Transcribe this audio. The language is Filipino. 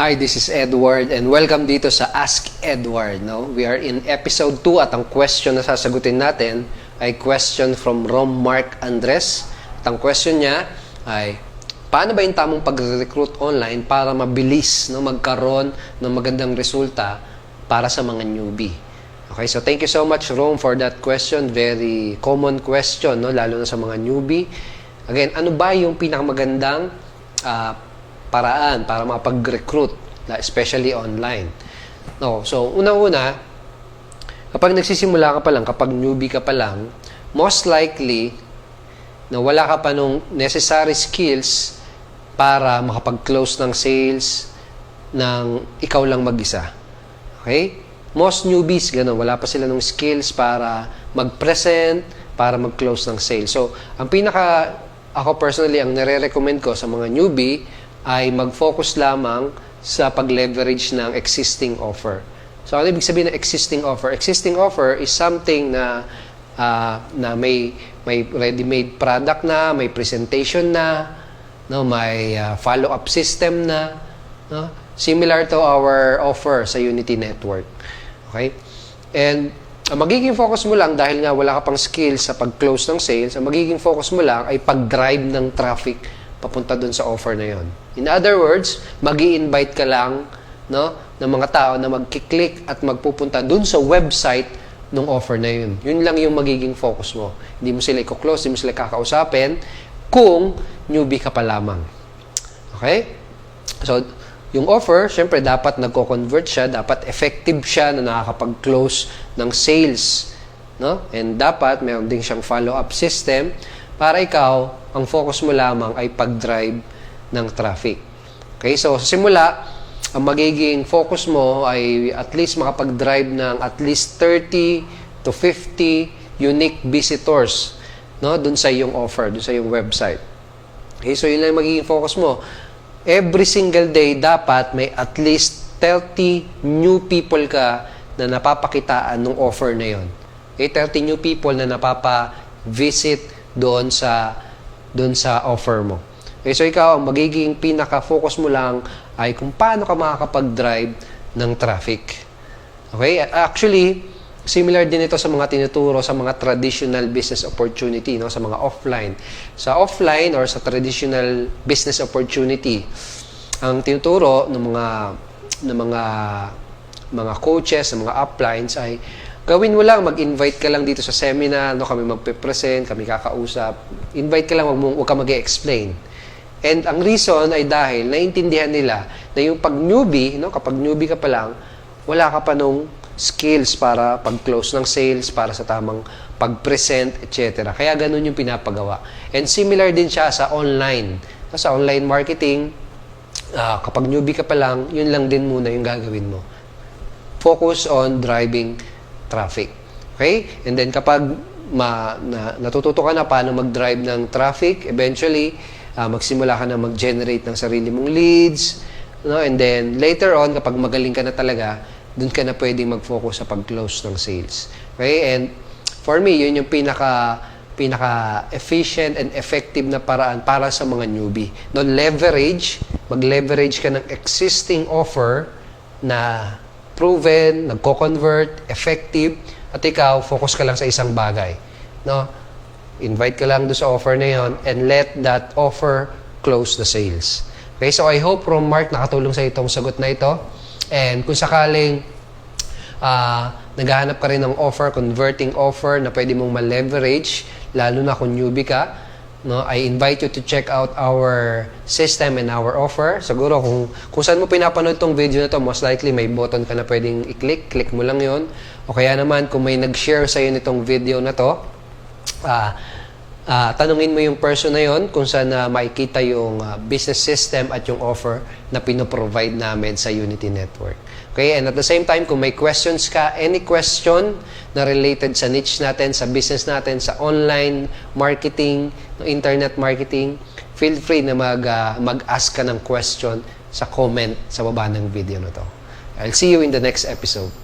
Hi, this is Edward and welcome dito sa Ask Edward. No? We are in episode 2 at ang question na sasagutin natin ay question from Mark Andres. At ang question niya ay, paano ba yung tamang pag-recruit online para mabilis magkaroon ng magandang resulta para sa mga newbie? Okay, so thank you so much, Rome, for that question. Very common question, lalo na sa mga newbie. Again, ano ba yung pinakamagandang paraan para makapag-recruit, especially online? So, unang-una, kapag nagsisimula ka pa lang, kapag newbie ka pa lang, most likely na wala ka pa nung necessary skills para makapag-close ng sales ng ikaw lang mag-isa. Okay? Most newbies, wala pa sila nung skills para mag-present, para mag-close ng sales. So, ako personally, ang nare-recommend ko sa mga newbie ay mag-focus lamang sa pag-leverage ng existing offer. So, ano ibig sabihin ng existing offer? Existing offer is something na may ready-made product na, may presentation na, may follow-up system na, similar to our offer sa Unity Network. Okay? And ang magiging focus mo lang, dahil nga wala ka pang skills sa pag-close ng sales, ang magiging focus mo lang ay pag-drive ng traffic papunta dun sa offer na yon. In other words, mag-i-invite ka lang ng mga tao na magkiklik at magpupunta dun sa website ng offer na yun. Yun lang yung magiging focus mo. Hindi mo sila i-close, hindi mo sila kakausapin kung newbie ka pa lamang. Okay? So, yung offer, syempre dapat nagko-convert siya, dapat effective siya na nakakapag-close ng sales. And dapat meron din siyang follow-up system para ikaw, ang focus mo lamang ay pag-drive ng traffic. Okay, so sa simula, ang magiging focus mo ay at least makapag-drive ng at least 30 to 50 unique visitors dun sa iyong offer, dun sa iyong website. Okay, so yun lang magiging focus mo. Every single day, dapat may at least 30 new people ka na napapakitaan ng offer na yon. Okay, 30 new people na napapa-visit doon sa offer mo. Okay, so ikaw, ang magiging pinaka-focus mo lang ay kung paano ka makakapag-drive ng traffic. Okay? Actually, similar din ito sa mga tinuturo sa mga traditional business opportunity, sa mga offline. Sa offline or sa traditional business opportunity, ang tinuturo ng mga coaches, ng mga uplines ay gawin mo lang, mag-invite ka lang dito sa seminar, kami magpe-present, kami kakausap. Invite ka lang, huwag ka mag-explain. And ang reason ay dahil naintindihan nila na yung pag-newbie, kapag newbie ka pa lang, wala ka pa nung skills para pag-close ng sales, para sa tamang pag-present, etc. Kaya ganun yung pinapagawa. And similar din siya sa online. Sa online marketing, kapag newbie ka pa lang, yun lang din muna yung gagawin mo. Focus on driving traffic. Okay? And then kapag natututo ka na paano mag-drive ng traffic, eventually, magsimula ka na mag-generate ng sarili mong leads. And then, later on, kapag magaling ka na talaga, dun ka na pwedeng mag-focus sa pag-close ng sales. Okay? And for me, yun yung pinaka-efficient and effective na paraan para sa mga newbie. Mag-leverage ka ng existing offer na proven, nagko-convert, effective, at ikaw, focus ka lang sa isang bagay. Invite ka lang doon sa offer na yon and let that offer close the sales. Okay, so I hope, Mark, nakatulong sa itong sagot na ito. And kung sakaling naghahanap ka rin ng offer, converting offer na pwede mong ma-leverage, lalo na kung newbie ka, I invite you to check out our system and our offer. Siguro kung saan mo pinapanood tong video na to, most likely may button ka na pwedeng i-click. Click mo lang yon. O kaya naman, kung may nag-share sa'yo nitong video na to, tanungin mo yung person na yon kung saan makikita yung business system at yung offer na pinoprovide namin sa Unity Network. Okay, and at the same time, kung may questions ka, any question na related sa niche natin, sa business natin, sa online marketing, internet marketing, feel free na mag-ask ka ng question sa comment sa baba ng video na to. I'll see you in the next episode.